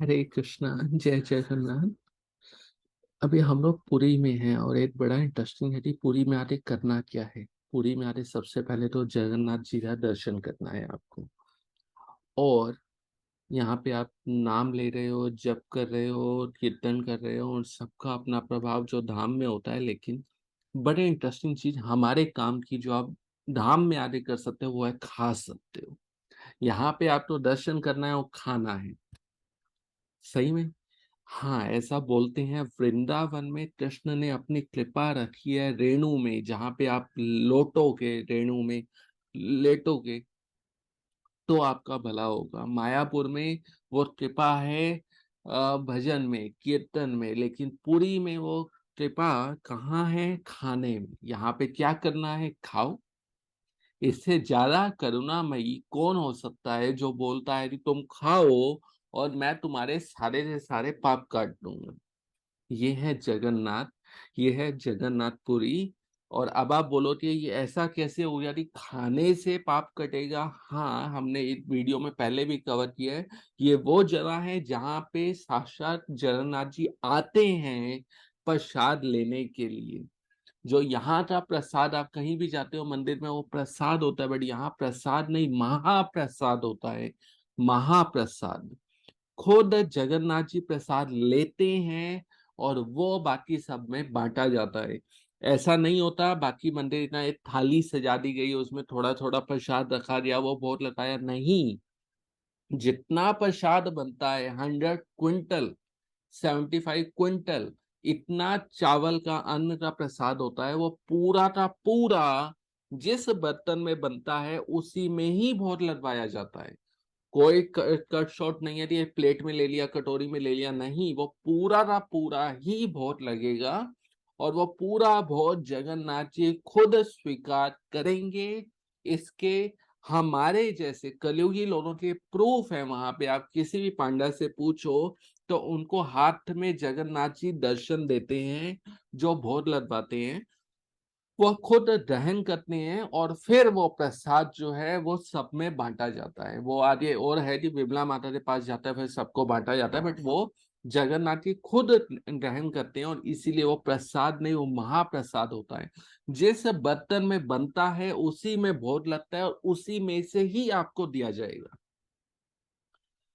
हरे कृष्णा। जय जगन्नाथ। अभी हम लोग पुरी में हैं और एक बड़ा इंटरेस्टिंग है कि पुरी में आके करना क्या है। पुरी में आके सबसे पहले तो जगन्नाथ जी का दर्शन करना है आपको। और यहाँ पे आप नाम ले रहे हो, जप कर रहे हो, कीर्तन कर रहे हो, और सबका अपना प्रभाव जो धाम में होता है। लेकिन बड़े इंटरेस्टिंग चीज हमारे काम की जो आप धाम में आके कर सकते हो वो है खा सकते हो। यहाँ पे आपको दर्शन करना है और खाना है। सही में। हाँ, ऐसा बोलते हैं वृंदावन में कृष्ण ने अपनी कृपा रखी है रेणु में, जहां पे आप लोटोगे, रेणु में लेटोगे तो आपका भला होगा। मायापुर में वो कृपा है भजन में, कीर्तन में। लेकिन पुरी में वो कृपा कहाँ है? खाने में। यहाँ पे क्या करना है? खाओ। इससे ज्यादा करुणामयी कौन हो सकता है जो बोलता है कि तुम खाओ और मैं तुम्हारे सारे के सारे पाप काट दूंगा। ये है जगन्नाथ। ये है जगन्नाथपुरी। और अब आप बोलो कि ये ऐसा कैसे हो गया कि खाने से पाप कटेगा? हाँ, हमने एक वीडियो में पहले भी कवर किया है। ये वो जगह है जहाँ पे साक्षात जगन्नाथ जी आते हैं प्रसाद लेने के लिए। जो यहाँ का प्रसाद, आप कहीं भी जाते हो मंदिर में वो प्रसाद होता है, बट यहाँ प्रसाद नहीं, महाप्रसाद होता है। महाप्रसाद। खुद जगन्नाथ जी प्रसाद लेते हैं और वो बाकी सब में बांटा जाता है। ऐसा नहीं होता बाकी मंदिर इतना एक थाली सजा दी गई है उसमें थोड़ा थोड़ा प्रसाद रखा गया, वो भोग लगाया, नहीं। जितना प्रसाद बनता है 100 क्विंटल, 75 क्विंटल, इतना चावल का अन्न का प्रसाद होता है। वो पूरा का पूरा जिस बर्तन में बनता है उसी में ही भोग लगवाया जाता है। कोई कट शॉट नहीं है कि ये प्लेट में ले लिया, कटोरी में ले लिया, नहीं। वो पूरा का पूरा ही भोग लगेगा। और वो पूरा भोग जगन्नाथ जी खुद स्वीकार करेंगे। इसके हमारे जैसे कलयुगी लोगों के प्रूफ है। वहां पे आप किसी भी पांडा से पूछो तो उनको हाथ में जगन्नाथ जी दर्शन देते हैं। जो भोग लगवाते हैं वह खुद दहन करते हैं और फिर वो प्रसाद जो है वो सब में बांटा जाता है। वो आगे और है कि विमला माता के पास जाता है फिर सबको बांटा जाता है, बट वो जगन्नाथ जी खुद ग्रहण करते हैं। और इसीलिए वो प्रसाद नहीं, वो महाप्रसाद होता है। जिस बर्तन में बनता है उसी में भोग लगता है और उसी में से ही आपको दिया जाएगा।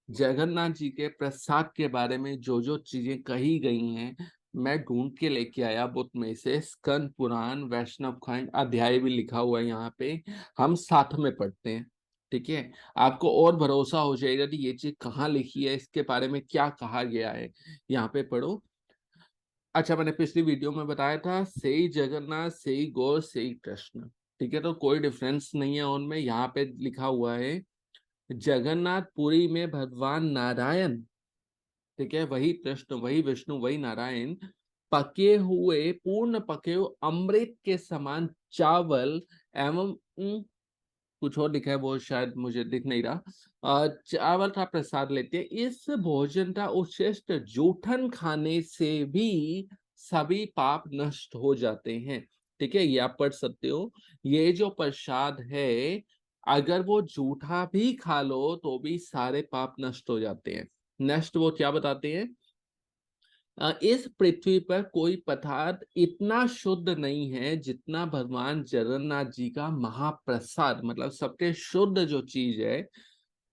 जगन्नाथ जी के प्रसाद के बारे में जो जो चीजें कही गई हैं मैं ढूंढ के लेके आया बुक में से। स्कंद पुराण वैष्णव खंड अध्याय भी लिखा हुआ है यहाँ पे। हम साथ में पढ़ते हैं, ठीक है? आपको और भरोसा हो जाएगा कि ये चीज कहाँ लिखी है, इसके बारे में क्या कहा गया है। यहाँ पे पढ़ो। अच्छा, मैंने पिछली वीडियो में बताया था सेई जगन्नाथ सेई गौर सेई कृष्ण। ठीक है, तो कोई डिफरेंस नहीं है उनमें। यहाँ पे लिखा हुआ है जगन्नाथपुरी में भगवान नारायण, ठीक है, वही कृष्ण वही विष्णु वही नारायण, पके हुए पूर्ण पके हुए अमृत के समान चावल एवं कुछ और लिखा है वो शायद मुझे दिख नहीं रहा, चावल का प्रसाद लेते हैं। इस भोजन का उच्छिष्ट जूठन खाने से भी सभी पाप नष्ट हो जाते हैं। ठीक है, ये आप पढ़ सकते हो। ये जो प्रसाद है अगर वो जूठा भी खा लो तो भी सारे पाप नष्ट हो जाते हैं। नेक्स्ट वो क्या बताते हैं? इस पृथ्वी पर कोई पदार्थ इतना शुद्ध नहीं है जितना भगवान जगन्नाथ जी का महाप्रसाद। मतलब सबसे शुद्ध जो चीज है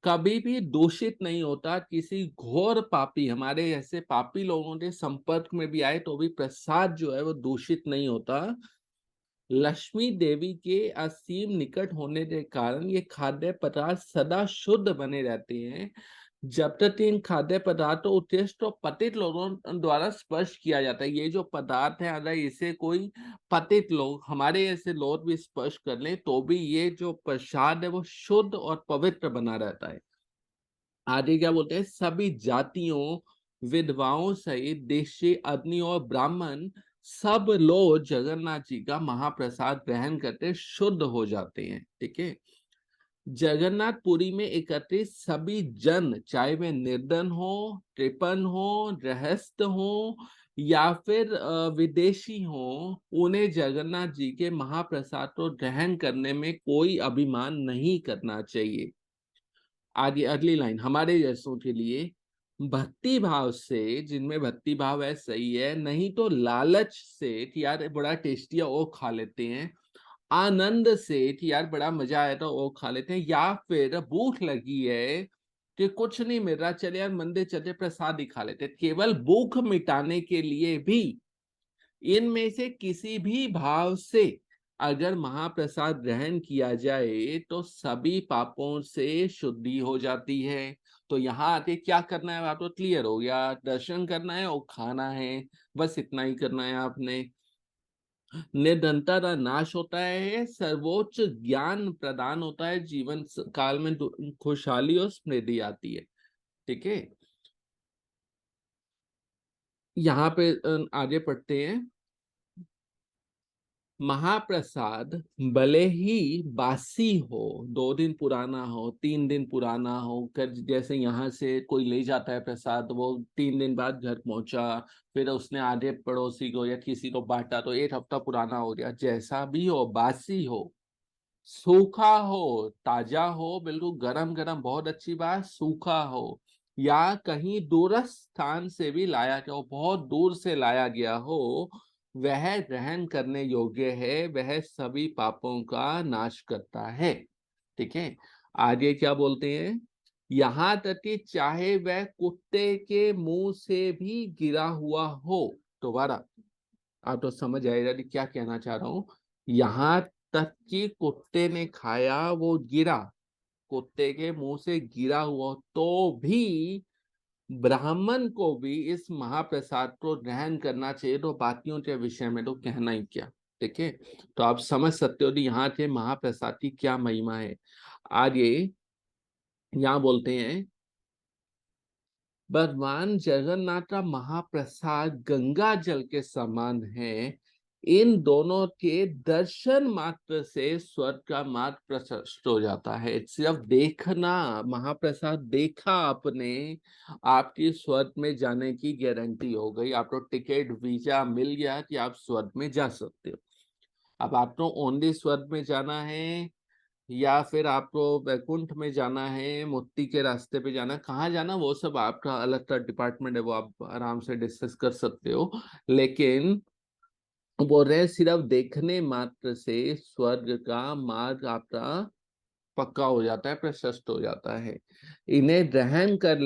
कभी भी दूषित नहीं होता। किसी घोर पापी, हमारे ऐसे पापी लोगों के संपर्क में भी आए तो भी प्रसाद जो है वो दूषित नहीं होता। लक्ष्मी देवी के असीम निकट होने के कारण ये खाद्य पदार्थ सदा शुद्ध बने रहते हैं। जब तक इन खाद्य पदार्थों उत्कृष्ट और पतित लोगों द्वारा स्पर्श किया जाता है। ये जो पदार्थ है अगर इसे कोई पतित लोग, हमारे ऐसे लोग भी स्पर्श कर लें तो भी ये जो प्रसाद है वो शुद्ध और पवित्र बना रहता है। आगे क्या बोलते हैं? सभी जातियों विधवाओं सहित देशी अग्नि और ब्राह्मण सब लोग जगन्नाथ जी का महाप्रसाद ग्रहण करते शुद्ध हो जाते हैं। ठीक है, जगन्नाथपुरी में एकत्रित सभी जन, चाहे वे निर्धन हो, कृपण हो, गृहस्थ हो या फिर विदेशी हो, उन्हें जगन्नाथ जी के महाप्रसाद को ग्रहण करने में कोई अभिमान नहीं करना चाहिए। आगे अगली लाइन हमारे जैसों के लिए भक्ति भाव से, जिनमें भक्ति भाव है सही है, नहीं तो लालच से कि यार बड़ा टेस्टी है वो खा लेते हैं, आनंद से कि यार बड़ा मजा आया था वो खा लेते हैं, या फिर भूख लगी है कि कुछ नहीं मिल रहा, चले यार मंदिर चलते प्रसाद ही खा लेते हैं, केवल भूख मिटाने के लिए भी इनमें से किसी भी भाव से अगर महाप्रसाद ग्रहण किया जाए तो सभी पापों से शुद्धि हो जाती है। तो यहाँ आके क्या करना है, आप तो क्लियर हो गया, दर्शन करना है और खाना है, बस इतना ही करना है आपने। निरंतर नाश होता है, सर्वोच्च ज्ञान प्रदान होता है, जीवन काल में खुशहाली और समृद्धि आती है। ठीक है, यहाँ पे आगे पढ़ते हैं। महाप्रसाद भले ही बासी हो, 2 दिन पुराना हो, 3 दिन पुराना हो, कर जैसे यहाँ से कोई ले जाता है प्रसाद, वो 3 दिन बाद घर पहुंचा, फिर उसने आधे पड़ोसी को या किसी को बांटा तो 1 हफ्ता पुराना हो गया, जैसा भी हो, बासी हो, सूखा हो, ताजा हो, बिल्कुल गरम गरम, बहुत अच्छी बात, सूखा हो, या कहीं दूरस्थ स्थान से भी लाया गया हो, बहुत दूर से लाया गया हो, वह ग्रहण करने योग्य है, वह सभी पापों का नाश करता है। ठीक है, आगे क्या बोलते हैं, यहां तक कि चाहे वह कुत्ते के मुंह से भी गिरा हुआ हो। दोबारा, आप तो समझ आएगा कि क्या कहना चाह रहा हूं। यहां तक कि कुत्ते ने खाया, वो गिरा, कुत्ते के मुंह से गिरा हुआ तो भी ब्राह्मण को भी इस महाप्रसाद को ग्रहण करना चाहिए, तो बाकियों के विषय में तो कहना ही क्या। ठीक है, तो आप समझ सकते हो कि यहाँ के महाप्रसाद की क्या महिमा है। आगे यहाँ बोलते हैं, भगवान जगन्नाथ का महाप्रसाद गंगा जल के समान है, इन दोनों के दर्शन मात्र से स्वर्ग का मार्ग प्रशस्त हो जाता है। सिर्फ देखना, महाप्रसाद देखा आपने, आपकी स्वर्ग में जाने की गारंटी हो गई, आपको टिकट वीजा मिल गया कि आप स्वर्ग में जा सकते हो। अब आपको ओनली स्वर्ग में जाना है या फिर आपको वैकुंठ में जाना है, मुक्ति के रास्ते पे जाना, कहाँ जाना, वो सब आपका अलग का डिपार्टमेंट है, वो आप आराम से डिस्कस कर सकते हो। लेकिन बोल रहे हैं सिर्फ देखने मात्र से स्वर्ग का मार्ग आपका पक्का हो जाता है, प्रशस्त हो जाता है। इन्हें ग्रहण कर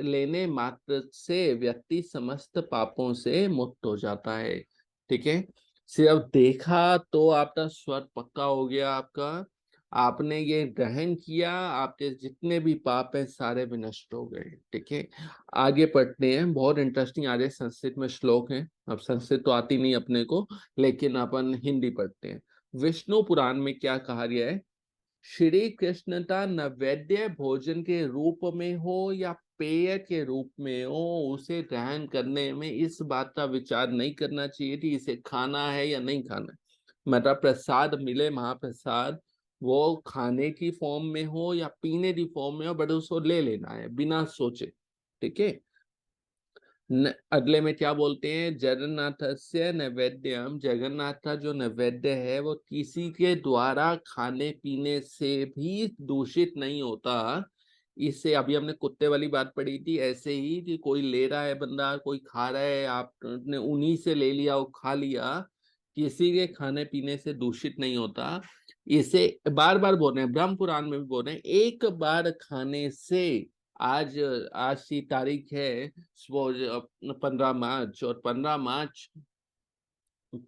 लेने मात्र से व्यक्ति समस्त पापों से मुक्त हो जाता है। ठीक है, सिर्फ देखा तो आपका स्वर्ग पक्का हो गया आपका, आपने ये ग्रहण किया, आपके जितने भी पाप हैं सारे विनष्ट हो गए। ठीक है, आगे पढ़ते हैं, बहुत इंटरेस्टिंग आगे संस्कृत में श्लोक है। अब संस्कृत तो आती नहीं अपने को, लेकिन अपन हिंदी पढ़ते हैं। विष्णु पुराण में क्या कहा गया है, श्री कृष्णता नैवेद्य भोजन के रूप में हो या पेय के रूप में हो, उसे ग्रहण करने में इस बात का विचार नहीं करना चाहिए कि इसे खाना है या नहीं खाना है। मतलब प्रसाद मिले, महाप्रसाद, वो खाने की फॉर्म में हो या पीने की फॉर्म में हो, बट उसको ले लेना है बिना सोचे। ठीक है, अगले में क्या बोलते हैं, जगन्नाथस्य नैवेद्यम, जगन्नाथ का जो नैवेद्य है वो किसी के द्वारा खाने पीने से भी दूषित नहीं होता। इससे अभी हमने कुत्ते वाली बात पढ़ी थी, ऐसे ही कि कोई ले रहा है बंदा, कोई खा रहा है, आपने उन्हीं से ले लिया और खा लिया, किसी के खाने पीने से दूषित नहीं होता। इसे बार बार बोल रहे हैं, ब्रह्म पुराण में भी बोल रहे हैं, एक बार खाने से, आज आज की तारीख है वो 15 मार्च, और 15 मार्च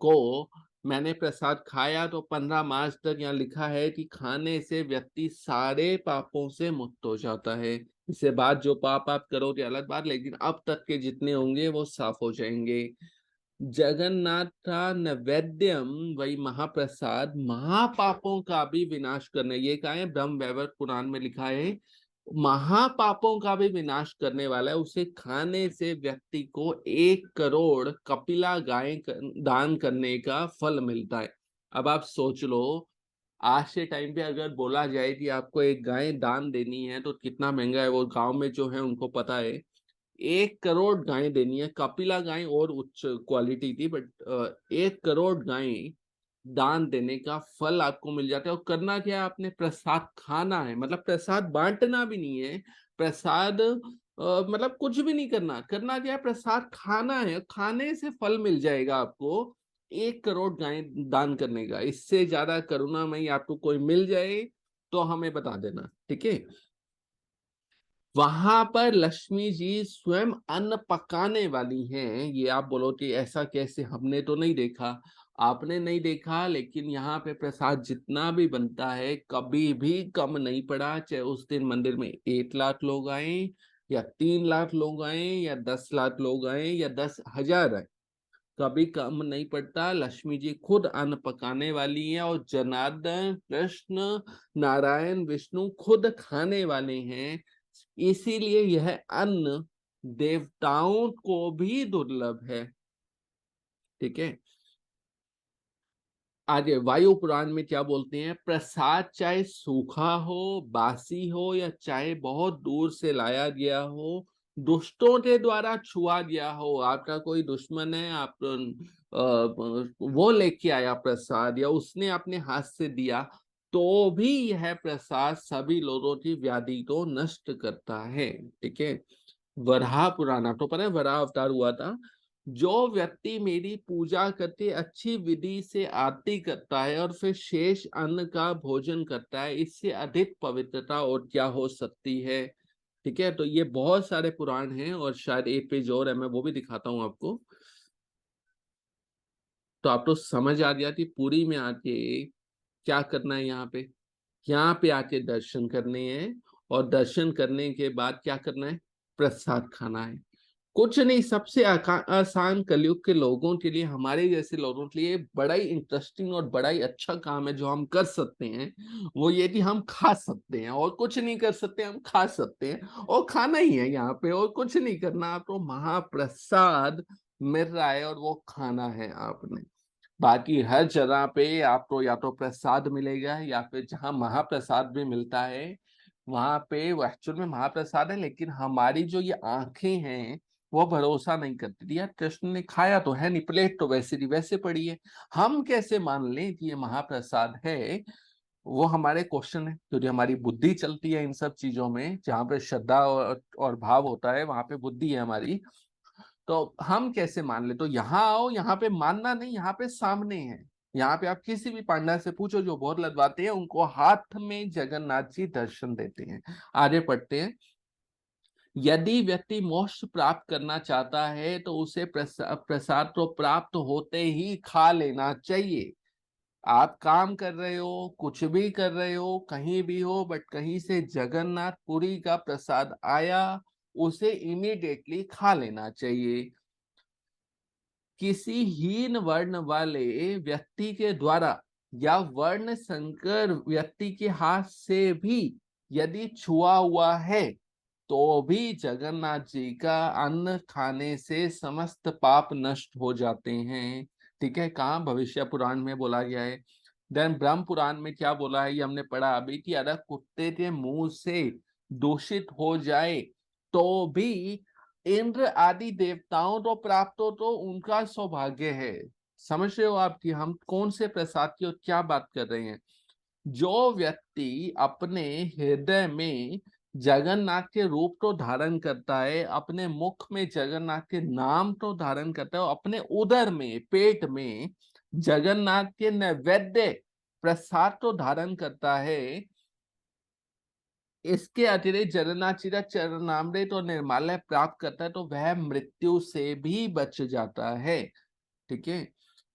को मैंने प्रसाद खाया, तो 15 मार्च तक यहाँ लिखा है कि खाने से व्यक्ति सारे पापों से मुक्त हो जाता है। इसके बाद जो पाप आप करोगे अलग बात, लेकिन अब तक के जितने होंगे वो साफ हो जाएंगे। जगन्नाथ नैवेद्यम, वही महाप्रसाद, महापापों का भी विनाश करने, ये कहा है ब्रह्म वैवर्त पुराण में लिखा है, महापापों का भी विनाश करने वाला है, उसे खाने से व्यक्ति को 1 करोड़ कपिला गाय दान करने का फल मिलता है। अब आप सोच लो, आज के टाइम पे अगर बोला जाए कि आपको एक गाय दान देनी है तो कितना महंगा है, वो गांव में जो है उनको पता है। 1 करोड़ गाय देनी है, कपिला गाय और उच्च क्वालिटी थी, बट 1 करोड़ गाय दान देने का फल आपको मिल जाता है। और करना क्या है, आपने प्रसाद खाना है, मतलब प्रसाद बांटना भी नहीं है, प्रसाद मतलब कुछ भी नहीं करना, करना क्या है, प्रसाद खाना है, खाने से फल मिल जाएगा आपको 1 करोड़ गायें दान करने का। इससे ज्यादा करुणामयी आपको कोई मिल जाए तो हमें बता देना, ठीक है। वहां पर लक्ष्मी जी स्वयं अन्न पकाने वाली हैं। ये आप बोलो कि ऐसा कैसे, हमने तो नहीं देखा, आपने नहीं देखा, लेकिन यहाँ पे प्रसाद जितना भी बनता है कभी भी कम नहीं पड़ा। चाहे उस दिन मंदिर में 1 लाख लोग आए, या 3 लाख लोग आए, या 10 लाख लोग आए, या 10,000 आए, कभी कम नहीं पड़ता। लक्ष्मी जी खुद अन्न पकाने वाली हैं, और जनार्दन कृष्ण नारायण विष्णु खुद खाने वाले हैं। इसीलिए यह अन्न देवताओं को भी दुर्लभ है, ठीक है। आगे वायु पुराण में क्या बोलते हैं, प्रसाद चाहे सूखा हो, बासी हो, या चाहे बहुत दूर से लाया गया हो, दुष्टों के द्वारा छुआ गया हो, आपका कोई दुश्मन है, आप वो लेके आया प्रसाद, या उसने अपने हाथ से दिया, तो भी यह प्रसाद सभी लोगों की व्याधि को नष्ट करता है, ठीक है। वराह पुराण, आपको पता है वराह अवतार हुआ था। जो व्यक्ति मेरी पूजा करके अच्छी विधि से आरती करता है और फिर शेष अन्न का भोजन करता है, इससे अधिक पवित्रता और क्या हो सकती है, ठीक है। तो ये बहुत सारे पुराण हैं, और शायद 1 पेज और है, मैं वो भी दिखाता हूँ आपको। तो आप तो समझ आ गया कि पुरी में आके क्या करना है। यहाँ पे आके दर्शन करने हैं, और दर्शन करने के बाद क्या करना है, प्रसाद खाना है। कुछ नहीं, सबसे आसान कलयुग के लोगों के लिए, हमारे जैसे लोगों के लिए बड़ा ही इंटरेस्टिंग और बड़ा ही अच्छा काम है जो हम कर सकते हैं। वो ये कि हम खा सकते हैं, और कुछ नहीं कर सकते, हम खा सकते हैं, और खाना ही है यहाँ पे, और कुछ नहीं करना। आपको महाप्रसाद मिल रहा है, और वो खाना है आपने। बाकी हर जगह पे आपको या तो प्रसाद मिलेगा, या फिर जहाँ महाप्रसाद भी मिलता है वहां पे वो एक्चुअल में महाप्रसाद है, लेकिन हमारी जो ये आंखें हैं वो भरोसा नहीं करती थी, यार कृष्ण ने खाया तो है नहीं, प्लेट तो वैसे की वैसे पड़ी है, हम कैसे मान लें कि ये महाप्रसाद है। वो हमारे क्वेश्चन है, क्योंकि हमारी बुद्धि चलती है इन सब चीजों में, जहाँ पे श्रद्धा और भाव होता है वहां पे बुद्धि है हमारी। तो हम कैसे मान ले, तो यहाँ आओ, यहाँ पे मानना नहीं, यहाँ पे सामने है। यहाँ पे आप किसी भी पांडा से पूछो जो बहुत लदवाते हैं, उनको हाथ में जगन्नाथ जी दर्शन देते हैं। आगे पढ़ते हैं। यदि व्यक्ति मोक्ष प्राप्त करना चाहता है तो उसे प्रसाद तो प्राप्त होते ही खा लेना चाहिए। आप काम कर रहे हो, कुछ भी कर रहे हो, कहीं भी हो, बट कहीं से जगन्नाथपुरी का प्रसाद आया, उसे इमीडिएटली खा लेना चाहिए। किसी हीन वर्ण वाले व्यक्ति के द्वारा या वर्ण संकर व्यक्ति के हाथ से भी यदि छुआ हुआ है, तो भी जगन्नाथ जी का अन्न खाने से समस्त पाप नष्ट हो जाते हैं, ठीक है। कहाँ भविष्य पुराण में बोला गया है। देन ब्रह्म पुराण में क्या बोला है, ये हमने पढ़ा अभी, कि अगर कुत्ते के मुंह से दूषित हो जाए तो भी इंद्र आदि देवताओं को प्राप्त हो तो उनका सौभाग्य है। समझ रहे हो आप कि हम कौन से प्रसाद की और क्या बात कर रहे हैं। जो व्यक्ति अपने हृदय में जगन्नाथ के रूप को धारण करता है, अपने मुख में जगन्नाथ के नाम को धारण करता है, और अपने उदर में पेट में जगन्नाथ के नैवेद्य प्रसाद को धारण करता है, इसके अतिरिक्त जगन्नाथ जी का चरणामृत और निर्माल्य प्राप्त करता है, तो वह मृत्यु से भी बच जाता है, ठीक है।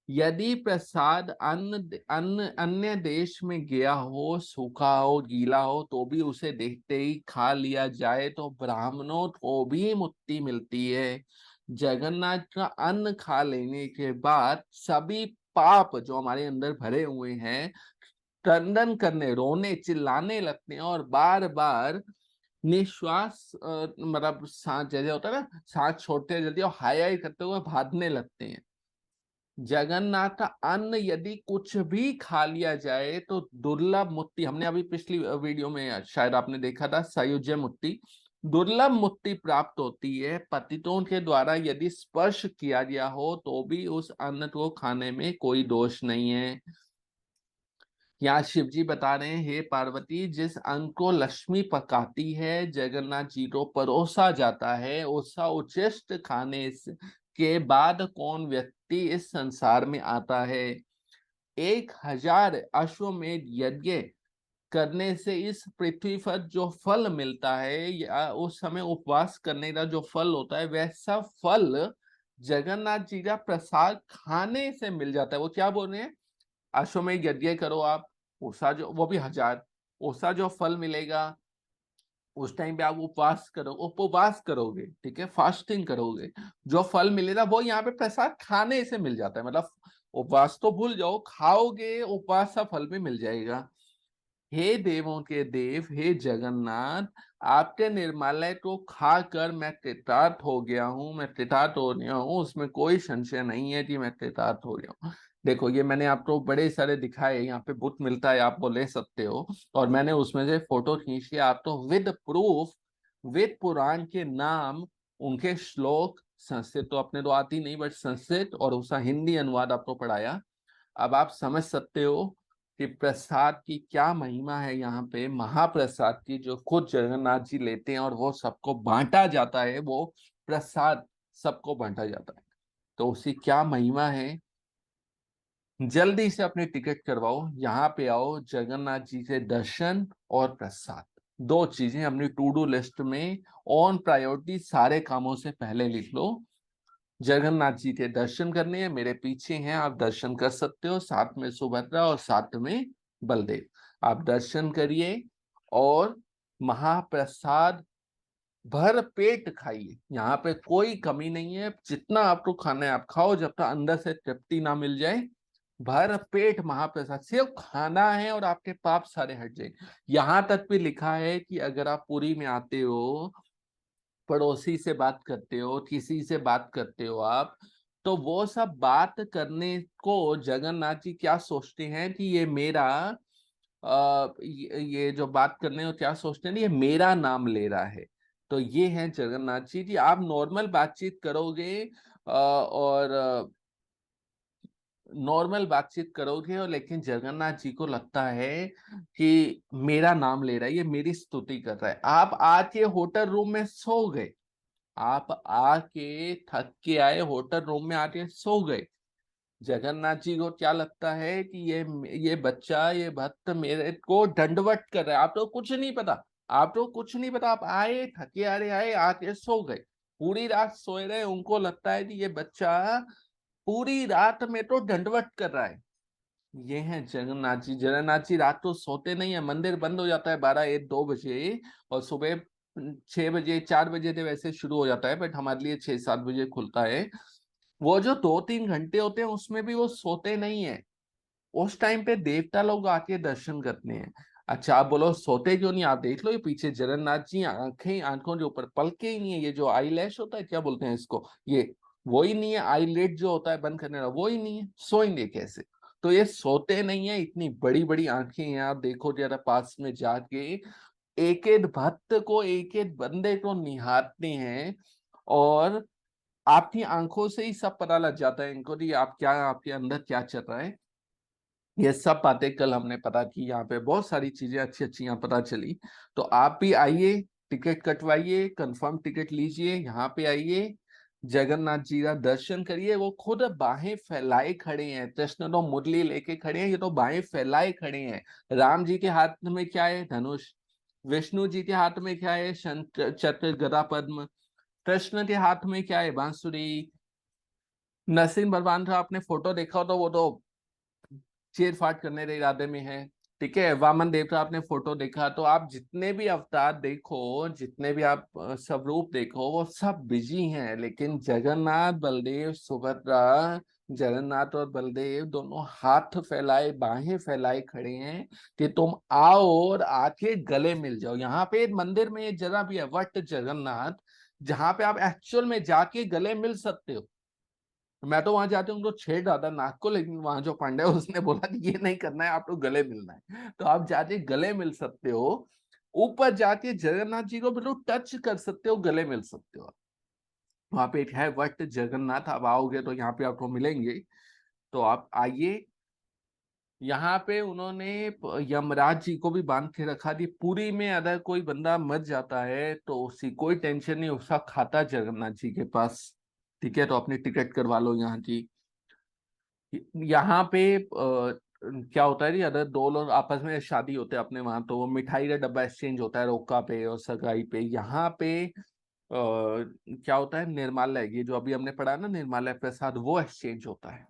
यदि प्रसाद अन्न अन्न अन्य देश में गया हो, सूखा हो, गीला हो, तो भी उसे देखते ही खा लिया जाए तो ब्राह्मणों को भी मुक्ति मिलती है। जगन्नाथ का अन्न खा लेने के बाद सभी पाप जो हमारे अंदर भरे हुए हैं क्रंदन करने, रोने, चिल्लाने लगते हैं, और बार बार निश्वास मतलब सांस जैसे होता है ना, सांस छोड़ते जल्दी और हाय हाय करते हुए भागने लगते हैं। जगन्नाथ का अन्न यदि कुछ भी खा लिया जाए तो दुर्लभ मुक्ति, हमने अभी पिछली वीडियो में शायद आपने देखा था, सायुज्य मुक्ति, दुर्लभ मुक्ति प्राप्त होती है। पतितों के द्वारा यदि स्पर्श किया गया हो तो भी उस अन्न को खाने में कोई दोष नहीं है। यहाँ शिव जी बता रहे हैं, हे पार्वती, जिस अंग को लक्ष्मी पकाती है जगन्नाथ जी को परोसा जाता है, उसका उचिष्ट खाने के बाद कौन व्यक्ति इस संसार में आता है। 1000 अश्वमेध यज्ञ करने से इस पृथ्वी पर जो फल मिलता है, या उस समय उपवास करने का जो फल होता है, वैसा फल जगन्नाथ जी का प्रसाद खाने से मिल जाता है। वो क्या बोल रहे हैं, अश्वमेध यज्ञ करो आप, उषा जो, वो भी 1000, उषा जो फल मिलेगा उस टाइम पे आप उपवास करोगे, ठीक है, फास्टिंग करोगे, जो फल मिलेगा वो यहाँ पे प्रसाद खाने से मिल जाता है। मतलब उपवास तो भूल जाओ, खाओगे उपवास का फल भी मिल जाएगा। हे देवों के देव, हे जगन्नाथ, आपके निर्मालय को खाकर मैं कृतार्थ हो गया हूँ, मैं कृतार्थ हो गया हूँ, उसमें कोई संशय नहीं है कि मैं कृतार्थ हो गया हूँ। देखो ये मैंने आपको बड़े सारे दिखाए, यहाँ पे बुक मिलता है, आप वो ले सकते हो, और मैंने उसमें से फोटो खींच के आप तो विद प्रूफ, विद पुराण के नाम, उनके श्लोक, संस्कृत तो अपने तो आती नहीं, बट संस्कृत और उसका हिंदी अनुवाद आपको पढ़ाया। अब आप समझ सकते हो कि प्रसाद की क्या महिमा है यहाँ पे, महाप्रसाद की, जो खुद जगन्नाथ जी लेते हैं और वो सबको बांटा जाता है, वो प्रसाद सबको बांटा जाता है, तो उसकी क्या महिमा है। जल्दी से अपने टिकट करवाओ, यहाँ पे आओ, जगन्नाथ जी के दर्शन और प्रसाद, दो चीजें अपनी टू डू लिस्ट में ऑन प्रायोरिटी सारे कामों से पहले लिख लो। जगन्नाथ जी के दर्शन करने हैं, मेरे पीछे हैं, आप दर्शन कर सकते हो, साथ में सुभद्रा और साथ में बलदेव, आप दर्शन करिए और महाप्रसाद भर पेट खाइए। यहाँ पे कोई कमी नहीं है, जितना आपको खाना है आप खाओ, जब तक अंदर से तृप्ति ना मिल जाए। भर पेट महाप्रसाद, सिर्फ खाना है और आपके पाप सारे हट जाए। यहाँ तक भी लिखा है कि अगर आप पुरी में आते हो, पड़ोसी से बात करते हो, किसी से बात करते हो आप, तो वो सब बात करने को जगन्नाथ जी क्या सोचते हैं कि ये मेरा, ये जो बात करने को क्या सोचते हैं, ये मेरा नाम ले रहा है। तो ये है जगन्नाथ जी। जी आप नॉर्मल बातचीत करोगे, और नॉर्मल बातचीत करोगे, और लेकिन जगन्नाथ जी को लगता है कि मेरा नाम ले रहा है, ये मेरी स्तुति कर रहा है। आप आके होटल रूम में सो गए, आप आके थक के आए, होटल रूम में आके सो गए, जगन्नाथ जी को क्या लगता है कि ये बच्चा, ये भक्त मेरे को दंडवत कर रहा है। आप तो कुछ नहीं पता, आप तो कुछ नहीं पता, आप आए, थके हारे आए, आके सो गए, पूरी रात सोए रहे, उनको लगता है कि ये बच्चा पूरी रात में तो दंडवत कर रहा है। ये है जगन्नाथ जी। जगन्नाथ जी रात को सोते नहीं है, मंदिर बंद हो जाता है 12 1 2 बजे, और सुबह 6 बजे 4 बजे से वैसे शुरू हो जाता है, बट हमारे लिए 6 7 बजे खुलता है। वो जो 2 3 घंटे होते हैं उसमें भी वो सोते नहीं है, उस टाइम पे देवता लोग आके दर्शन करते हैं। अच्छा आप बोलो सोते क्यों नहीं, आप देख लो ये पीछे जगन्नाथ जी, आंखें, आंखों के ऊपर पलके ही नहीं है, ये जो आई लैश होता है, क्या बोलते हैं इसको, ये वो ही नहीं है, आई लिड जो होता है बंद करने वाला, वो ही नहीं है, सोएंगे कैसे। तो ये सोते नहीं है, इतनी बड़ी बड़ी आंखें हैं, आप देखो जरा पास में जाके, एक एक भक्त को, एक एक बंदे को निहारते हैं, और आपकी आंखों से ही सब पता लग जाता है इनको कि आप क्या, आपके अंदर क्या चल रहा है। ये सब बातें कल हमने पता की, यहाँ पे बहुत सारी चीजें अच्छी अच्छी यहाँ पता चली। तो आप भी आइए, टिकट कटवाइए, कंफर्म टिकट लीजिए, यहाँ पे आइए, जगन्नाथ जी का दर्शन करिए। वो खुद बाहें फैलाए खड़े हैं, कृष्ण तो मुरली लेके खड़े हैं, ये तो बाहें फैलाए खड़े हैं। राम जी के हाथ में क्या है, धनुष। विष्णु जी के हाथ में क्या है, शंख चक्र गदा पद्म। कृष्ण के हाथ में क्या है, बांसुरी। नरसिंह भगवान का आपने फोटो देखा हो तो वो तो चीर फाड़ करने के इरादे में है, ठीक है। वामन देव का आपने फोटो देखा, तो आप जितने भी अवतार देखो, जितने भी आप सब रूप देखो, वो सब बिजी हैं, लेकिन जगन्नाथ बलदेव सुभद्रा, जगन्नाथ और बलदेव दोनों हाथ फैलाए, बाहें फैलाए खड़े हैं कि तुम आओ और आके गले मिल जाओ। यहाँ पे एक मंदिर में एक जगह भी है, वट जगन्नाथ, जहां पे आप एक्चुअल में जाके गले मिल सकते हो। मैं तो वहां जाते हूँ तो छेड़ रहा था नाक को, लेकिन वहां जो पांडे है उसने बोला कि ये नहीं करना है, आपको गले मिलना है, तो आप जाके गले मिल सकते हो। ऊपर जाके जगन्नाथ जी को बिल्कुल टच कर सकते हो, गले मिल सकते हो। वहां पे एक है वट जगन्नाथ, आप आओगे तो यहाँ पे आपको मिलेंगे। तो आप आइए, यहाँ पे उन्होंने यमराज जी को भी बांध के रखा थी। पुरी में अगर कोई बंदा मर जाता है तो उसी कोई टेंशन नहीं, उसका खाता जगन्नाथ जी के पास। ठीक है, तो अपनी टिकट करवा लो यहाँ की। यहाँ पे क्या होता है जी, अगर दो लोग आपस में शादी होते हैं अपने वहां, तो वो मिठाई का डब्बा एक्सचेंज होता है रोका पे और सगाई पे। यहाँ पे क्या होता है, निर्माल्य, ये जो अभी हमने पढ़ा ना निर्माल्य प्रसाद, वो एक्सचेंज होता है।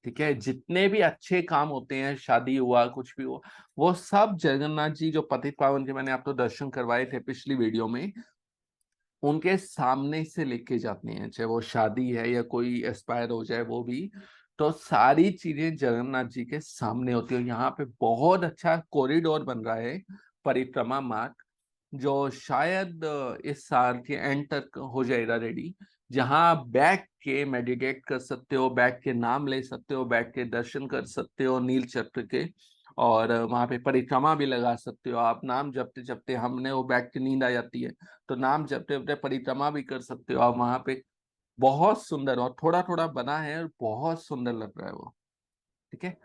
ठीक है, जितने भी अच्छे काम होते हैं, शादी हुआ कुछ भी हुआ, वो सब जगन्नाथ जी जो पतित पावन के मैंने आपको दर्शन करवाए थे पिछली वीडियो में, उनके सामने से लेके जाते हैं। चाहे वो शादी है या कोई एस्पायर हो जाए वो भी, तो सारी चीजें जगन्नाथ जी के सामने होती है। यहाँ पे बहुत अच्छा कॉरिडोर बन रहा है, परिक्रमा मार्ग, जो शायद इस साल के एंड तक हो जाएगा रेडी। जहां आप बैठ के मेडिटेट कर सकते हो, बैठ के नाम ले सकते हो, बैठ के दर्शन कर सकते हो नील चक्र के। और वहां पे परिक्रमा भी लगा सकते हो आप, नाम जपते जपते, हमने वो बैठ के नींद आ जाती है तो नाम जपते जपते परिक्रमा भी कर सकते हो आप वहां पे। बहुत सुंदर, और थोड़ा थोड़ा बना है और बहुत सुंदर लग रहा है वो। ठीक है,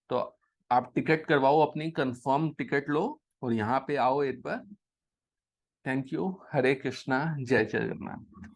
तो आप टिकट करवाओ, अपनी कंफर्म टिकट लो और यहाँ पे आओ एक बार। Thank you. हरे कृष्णा, जय जगन्नाथ।